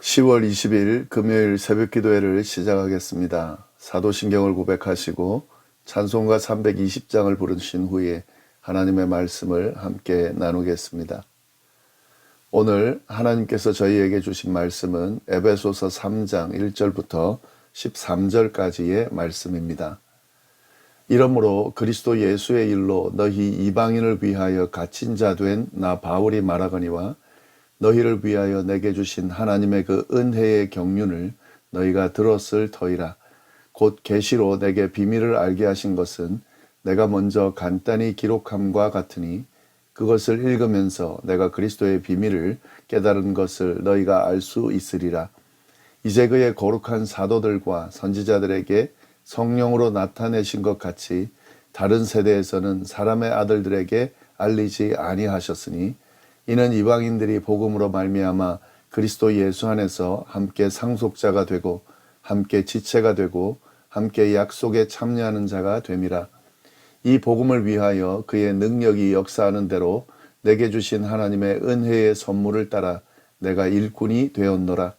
10월 20일 금요일 새벽 기도회를 시작하겠습니다. 사도신경을 고백하시고 찬송가 320장을 부르신 후에 하나님의 말씀을 함께 나누겠습니다. 오늘 하나님께서 저희에게 주신 말씀은 에베소서 3장 1절부터 13절까지의 말씀입니다. 이러므로 그리스도 예수의 일로 너희 이방인을 위하여 갇힌 자 된 나 바울이 말하거니와 너희를 위하여 내게 주신 하나님의 그 은혜의 경륜을 너희가 들었을 터이라. 곧 계시로 내게 비밀을 알게 하신 것은 내가 먼저 간단히 기록함과 같으니 그것을 읽으면서 내가 그리스도의 비밀을 깨달은 것을 너희가 알 수 있으리라. 이제 그의 거룩한 사도들과 선지자들에게 성령으로 나타내신 것 같이 다른 세대에서는 사람의 아들들에게 알리지 아니하셨으니 이는 이방인들이 복음으로 말미암아 그리스도 예수 안에서 함께 상속자가 되고 함께 지체가 되고 함께 약속에 참여하는 자가 됨이라. 이 복음을 위하여 그의 능력이 역사하는 대로 내게 주신 하나님의 은혜의 선물을 따라 내가 일꾼이 되었노라.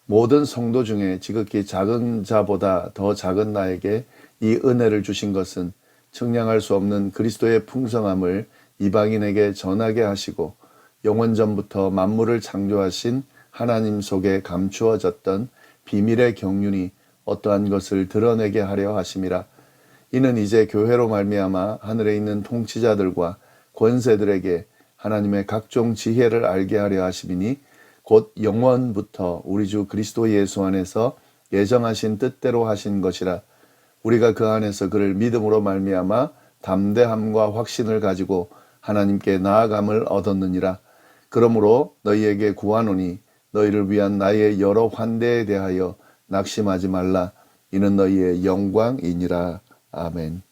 모든 성도 중에 지극히 작은 자보다 더 작은 나에게 이 은혜를 주신 것은 측량할 수 없는 그리스도의 풍성함을 이방인에게 전하게 하시고 영원전부터 만물을 창조하신 하나님 속에 감추어졌던 비밀의 경륜이 어떠한 것을 드러내게 하려 하심이라. 이는 이제 교회로 말미암아 하늘에 있는 통치자들과 권세들에게 하나님의 각종 지혜를 알게 하려 하심이니 곧 영원부터 우리 주 그리스도 예수 안에서 예정하신 뜻대로 하신 것이라. 우리가 그 안에서 그를 믿음으로 말미암아 담대함과 확신을 가지고 하나님께 나아감을 얻었느니라. 그러므로 너희에게 구하노니 너희를 위한 나의 여러 환대에 대하여 낙심하지 말라. 이는 너희의 영광이니라. 아멘.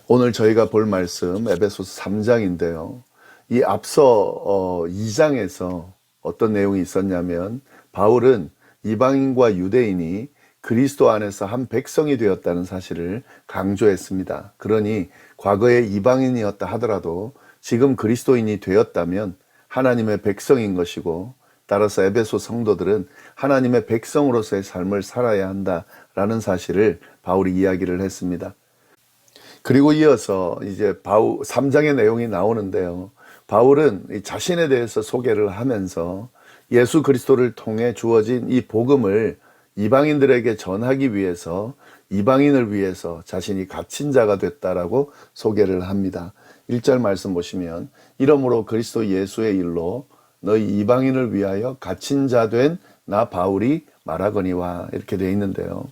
오늘 저희가 볼 말씀 에베소서 3장인데요. 이 앞서 2장에서 어떤 내용이 있었냐면 바울은 이방인과 유대인이 그리스도 안에서 한 백성이 되었다는 사실을 강조했습니다. 그러니 과거에 이방인이었다 하더라도 지금 그리스도인이 되었다면 하나님의 백성인 것이고 따라서 에베소 성도들은 하나님의 백성으로서의 삶을 살아야 한다라는 사실을 바울이 이야기를 했습니다. 그리고 이어서 이제 3장의 내용이 나오는데요. 바울은 자신에 대해서 소개를 하면서 예수 그리스도를 통해 주어진 이 복음을 이방인들에게 전하기 위해서 이방인을 위해서 자신이 갇힌 자가 됐다라고 소개를 합니다. 1절 말씀 보시면 이러므로 그리스도 예수의 일로 너희 이방인을 위하여 갇힌 자 된 나 바울이 말하거니와 이렇게 되어 있는데요.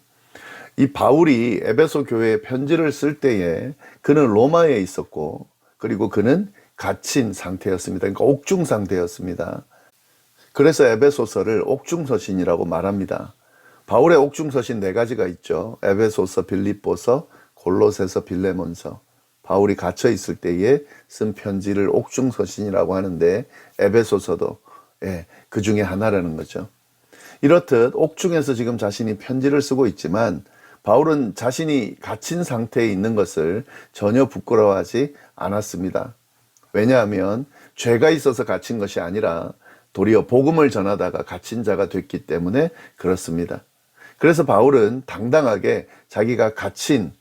이 바울이 에베소 교회에 편지를 쓸 때에 그는 로마에 있었고 그리고 그는 갇힌 상태였습니다. 그러니까 옥중 상태였습니다. 그래서 에베소서를 옥중서신이라고 말합니다. 바울의 옥중서신 4가지가 있죠. 에베소서, 빌립보서, 골로새서, 빌레몬서. 바울이 갇혀 있을 때에 쓴 편지를 옥중서신이라고 하는데 에베소서도 그 중에 하나라는 거죠. 이렇듯 옥중에서 지금 자신이 편지를 쓰고 있지만 바울은 자신이 갇힌 상태에 있는 것을 전혀 부끄러워하지 않았습니다. 왜냐하면 죄가 있어서 갇힌 것이 아니라 도리어 복음을 전하다가 갇힌 자가 됐기 때문에 그렇습니다. 그래서 바울은 당당하게 자기가 갇힌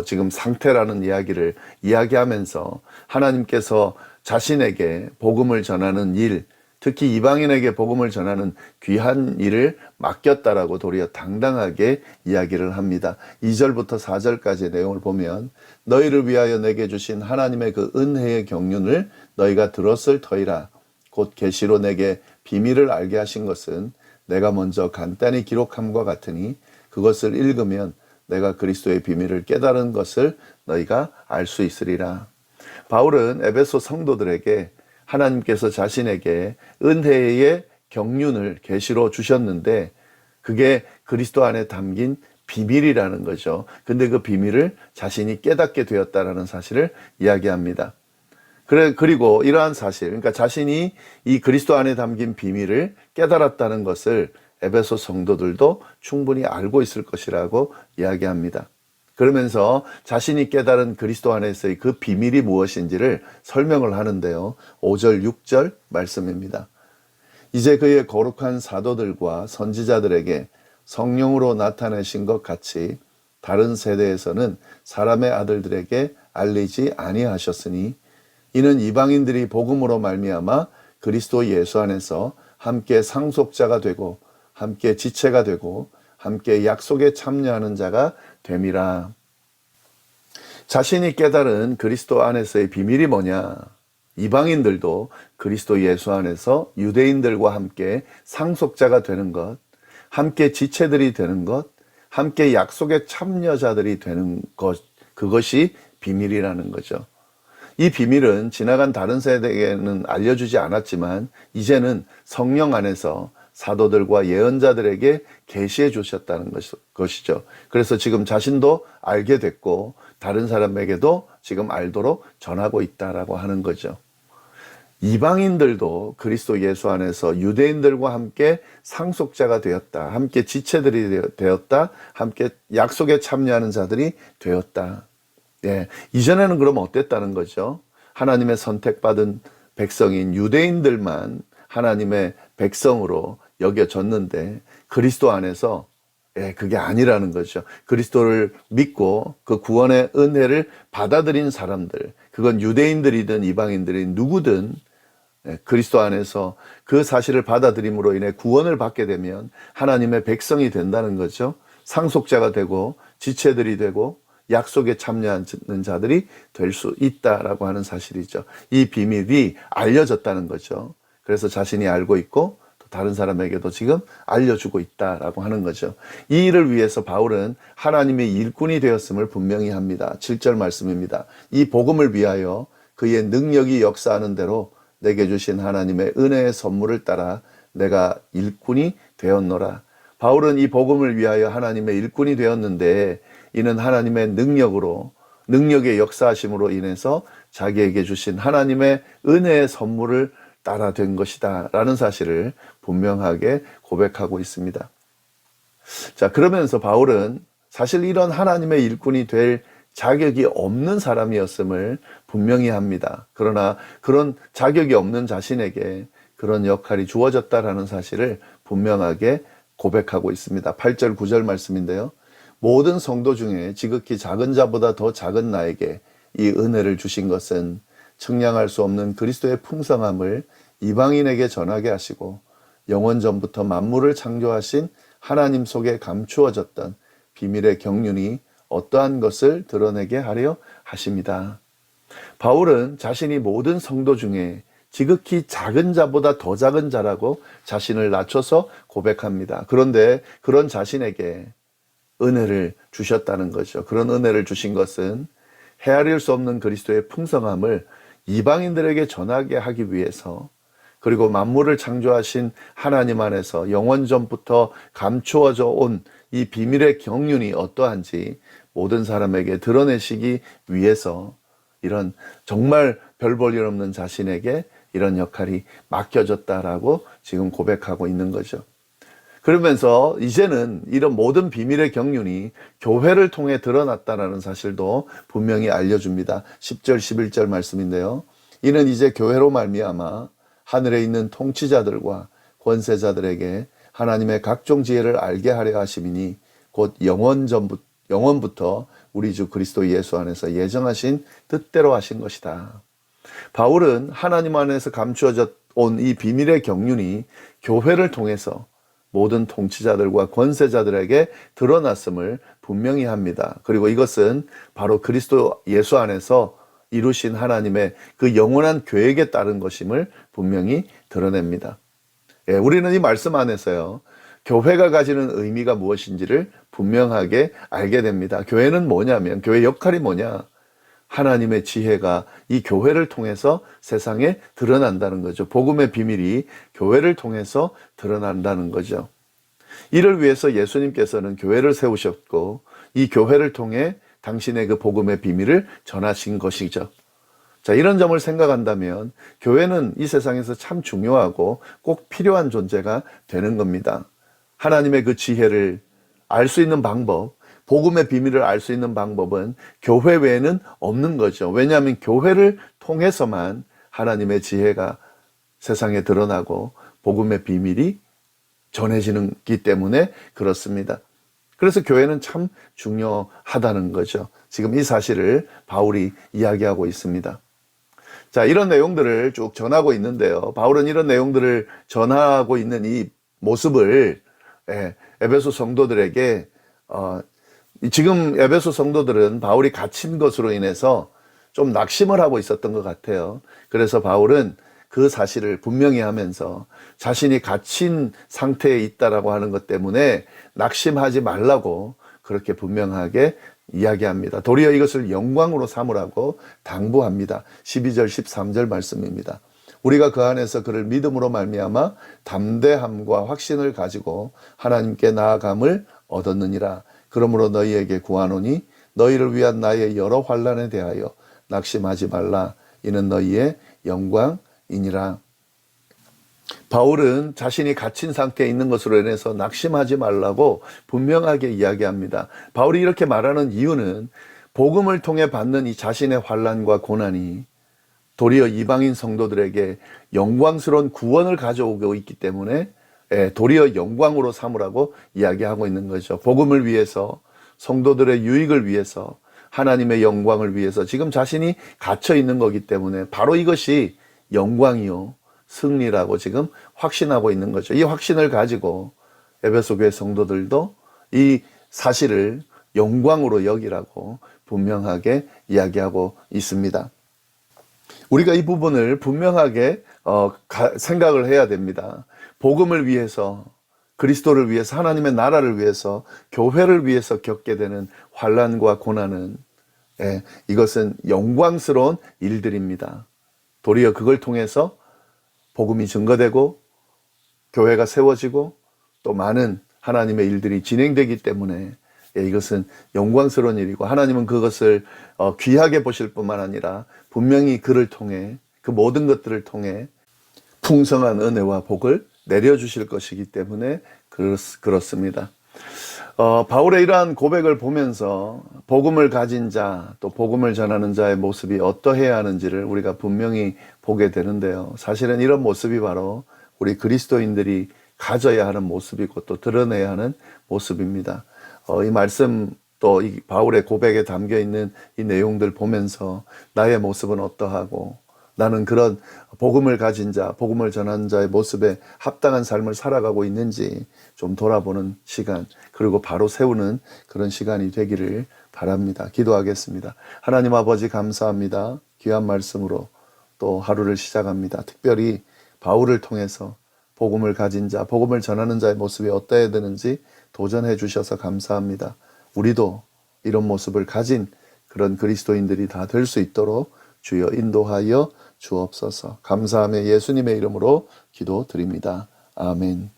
지금 상태라는 이야기를 이야기하면서 하나님께서 자신에게 복음을 전하는 일, 특히 이방인에게 복음을 전하는 귀한 일을 맡겼다라고 도리어 당당하게 이야기를 합니다. 2절부터 4절까지의 내용을 보면 너희를 위하여 내게 주신 하나님의 그 은혜의 경륜을 너희가 들었을 터이라. 곧 계시로 내게 비밀을 알게 하신 것은 내가 먼저 간단히 기록함과 같으니 그것을 읽으면 내가 그리스도의 비밀을 깨달은 것을 너희가 알 수 있으리라. 바울은 에베소 성도들에게 하나님께서 자신에게 은혜의 경륜을 계시로 주셨는데 그게 그리스도 안에 담긴 비밀이라는 거죠. 근데 그 비밀을 자신이 깨닫게 되었다라는 사실을 이야기합니다. 그리고 이러한 사실, 그러니까 자신이 이 그리스도 안에 담긴 비밀을 깨달았다는 것을 에베소 성도들도 충분히 알고 있을 것이라고 이야기합니다. 그러면서 자신이 깨달은 그리스도 안에서의 그 비밀이 무엇인지를 설명을 하는데요. 5절, 6절 말씀입니다. 이제 그의 거룩한 사도들과 선지자들에게 성령으로 나타내신 것 같이 다른 세대에서는 사람의 아들들에게 알리지 아니하셨으니 이는 이방인들이 복음으로 말미암아 그리스도 예수 안에서 함께 상속자가 되고 함께 지체가 되고 함께 약속에 참여하는 자가 됨이라. 자신이 깨달은 그리스도 안에서의 비밀이 뭐냐? 이방인들도 그리스도 예수 안에서 유대인들과 함께 상속자가 되는 것, 함께 지체들이 되는 것, 함께 약속의 참여자들이 되는 것, 그것이 비밀이라는 거죠. 이 비밀은 지나간 다른 세대에게는 알려주지 않았지만 이제는 성령 안에서 사도들과 예언자들에게 계시해 주셨다는 것이죠. 그래서 지금 자신도 알게 됐고 다른 사람에게도 지금 알도록 전하고 있다라고 하는 거죠. 이방인들도 그리스도 예수 안에서 유대인들과 함께 상속자가 되었다. 함께 지체들이 되었다. 함께 약속에 참여하는 자들이 되었다. 예, 이전에는 그럼 어땠다는 거죠? 하나님의 선택받은 백성인 유대인들만 하나님의 백성으로 여겨졌는데 그리스도 안에서 그게 아니라는 거죠. 그리스도를 믿고 그 구원의 은혜를 받아들인 사람들, 그건 유대인들이든 이방인들이든 누구든 그리스도 안에서 그 사실을 받아들임으로 인해 구원을 받게 되면 하나님의 백성이 된다는 거죠. 상속자가 되고 지체들이 되고 약속에 참여하는 자들이 될 수 있다라고 하는 사실이죠. 이 비밀이 알려졌다는 거죠. 그래서 자신이 알고 있고 또 다른 사람에게도 지금 알려주고 있다라고 하는 거죠. 이 일을 위해서 바울은 하나님의 일꾼이 되었음을 분명히 합니다. 7절 말씀입니다. 이 복음을 위하여 그의 능력이 역사하는 대로 내게 주신 하나님의 은혜의 선물을 따라 내가 일꾼이 되었노라. 바울은 이 복음을 위하여 하나님의 일꾼이 되었는데 이는 하나님의 능력의 역사하심으로 인해서 자기에게 주신 하나님의 은혜의 선물을 따라 된 것이다 라는 사실을 분명하게 고백하고 있습니다. 자, 그러면서 바울은 사실 이런 하나님의 일꾼이 될 자격이 없는 사람이었음을 분명히 합니다. 그러나 그런 자격이 없는 자신에게 그런 역할이 주어졌다라는 사실을 분명하게 고백하고 있습니다. 8절 9절 말씀인데요. 모든 성도 중에 지극히 작은 자보다 더 작은 나에게 이 은혜를 주신 것은 측량할 수 없는 그리스도의 풍성함을 이방인에게 전하게 하시고 영원 전부터 만물을 창조하신 하나님 속에 감추어졌던 비밀의 경륜이 어떠한 것을 드러내게 하려 하십니다. 바울은 자신이 모든 성도 중에 지극히 작은 자보다 더 작은 자라고 자신을 낮춰서 고백합니다. 그런데 그런 자신에게 은혜를 주셨다는 거죠. 그런 은혜를 주신 것은 헤아릴 수 없는 그리스도의 풍성함을 이방인들에게 전하게 하기 위해서, 그리고 만물을 창조하신 하나님 안에서 영원 전부터 감추어져 온 이 비밀의 경륜이 어떠한지 모든 사람에게 드러내시기 위해서 이런 정말 별 볼 일 없는 자신에게 이런 역할이 맡겨졌다라고 지금 고백하고 있는 거죠. 그러면서 이제는 이런 모든 비밀의 경륜이 교회를 통해 드러났다라는 사실도 분명히 알려줍니다. 10절 11절 말씀인데요. 이는 이제 교회로 말미암아 하늘에 있는 통치자들과 권세자들에게 하나님의 각종 지혜를 알게 하려 하심이니 곧 영원부터 우리 주 그리스도 예수 안에서 예정하신 뜻대로 하신 것이다. 바울은 하나님 안에서 감추어져 온 이 비밀의 경륜이 교회를 통해서 모든 통치자들과 권세자들에게 드러났음을 분명히 합니다. 그리고 이것은 바로 그리스도 예수 안에서 이루신 하나님의 그 영원한 계획에 따른 것임을 분명히 드러냅니다. 우리는 이 말씀 안에서요, 교회가 가지는 의미가 무엇인지를 분명하게 알게 됩니다. 교회는 뭐냐면, 교회 역할이 뭐냐? 하나님의 지혜가 이 교회를 통해서 세상에 드러난다는 거죠. 복음의 비밀이 교회를 통해서 드러난다는 거죠. 이를 위해서 예수님께서는 교회를 세우셨고 이 교회를 통해 당신의 그 복음의 비밀을 전하신 것이죠. 자, 이런 점을 생각한다면 교회는 이 세상에서 참 중요하고 꼭 필요한 존재가 되는 겁니다. 하나님의 그 지혜를 알 수 있는 방법, 복음의 비밀을 알 수 있는 방법은 교회 외에는 없는 거죠. 왜냐하면 교회를 통해서만 하나님의 지혜가 세상에 드러나고 복음의 비밀이 전해지기 때문에 그렇습니다. 그래서 교회는 참 중요하다는 거죠. 지금 이 사실을 바울이 이야기하고 있습니다. 자, 이런 내용들을 쭉 전하고 있는데요. 바울은 이런 내용들을 전하고 있는 이 모습을 에베소 성도들에게 지금 에베소 성도들은 바울이 갇힌 것으로 인해서 좀 낙심을 하고 있었던 것 같아요. 그래서 바울은 그 사실을 분명히 하면서 자신이 갇힌 상태에 있다라고 하는 것 때문에 낙심하지 말라고 그렇게 분명하게 이야기합니다. 도리어 이것을 영광으로 삼으라고 당부합니다. 12절 13절 말씀입니다. 우리가 그 안에서 그를 믿음으로 말미암아 담대함과 확신을 가지고 하나님께 나아감을 얻었느니라. 그러므로 너희에게 구하노니 너희를 위한 나의 여러 환난에 대하여 낙심하지 말라. 이는 너희의 영광이니라. 바울은 자신이 갇힌 상태에 있는 것으로 인해서 낙심하지 말라고 분명하게 이야기합니다. 바울이 이렇게 말하는 이유는 복음을 통해 받는 이 자신의 환난과 고난이 도리어 이방인 성도들에게 영광스러운 구원을 가져오고 있기 때문에 도리어 영광으로 삼으라고 이야기하고 있는 거죠. 복음을 위해서, 성도들의 유익을 위해서, 하나님의 영광을 위해서 지금 자신이 갇혀 있는 거기 때문에 바로 이것이 영광이요 승리라고 지금 확신하고 있는 거죠. 이 확신을 가지고 에베소 교회 성도들도 이 사실을 영광으로 여기라고 분명하게 이야기하고 있습니다. 우리가 이 부분을 분명하게 생각을 해야 됩니다. 복음을 위해서, 그리스도를 위해서, 하나님의 나라를 위해서, 교회를 위해서 겪게 되는 환난과 고난은 이것은 영광스러운 일들입니다. 도리어 그걸 통해서 복음이 증거되고 교회가 세워지고 또 많은 하나님의 일들이 진행되기 때문에 이것은 영광스러운 일이고 하나님은 그것을 귀하게 보실 뿐만 아니라 분명히 그를 통해 그 모든 것들을 통해 풍성한 은혜와 복을 내려주실 것이기 때문에 그렇습니다. 바울의 이러한 고백을 보면서 복음을 가진 자, 또 복음을 전하는 자의 모습이 어떠해야 하는지를 우리가 분명히 보게 되는데요. 사실은 이런 모습이 바로 우리 그리스도인들이 가져야 하는 모습이고 또 드러내야 하는 모습입니다. 이 말씀 또 이 바울의 고백에 담겨 있는 이 내용들 보면서 나의 모습은 어떠하고 나는 그런 복음을 가진 자, 복음을 전하는 자의 모습에 합당한 삶을 살아가고 있는지 좀 돌아보는 시간, 그리고 바로 세우는 그런 시간이 되기를 바랍니다. 기도하겠습니다. 하나님 아버지 감사합니다. 귀한 말씀으로 또 하루를 시작합니다. 특별히 바울을 통해서 복음을 가진 자, 복음을 전하는 자의 모습이 어떠해야 되는지 도전해 주셔서 감사합니다. 우리도 이런 모습을 가진 그런 그리스도인들이 다 될 수 있도록 주여 인도하여 주옵소서. 감사하며 예수님의 이름으로 기도드립니다. 아멘.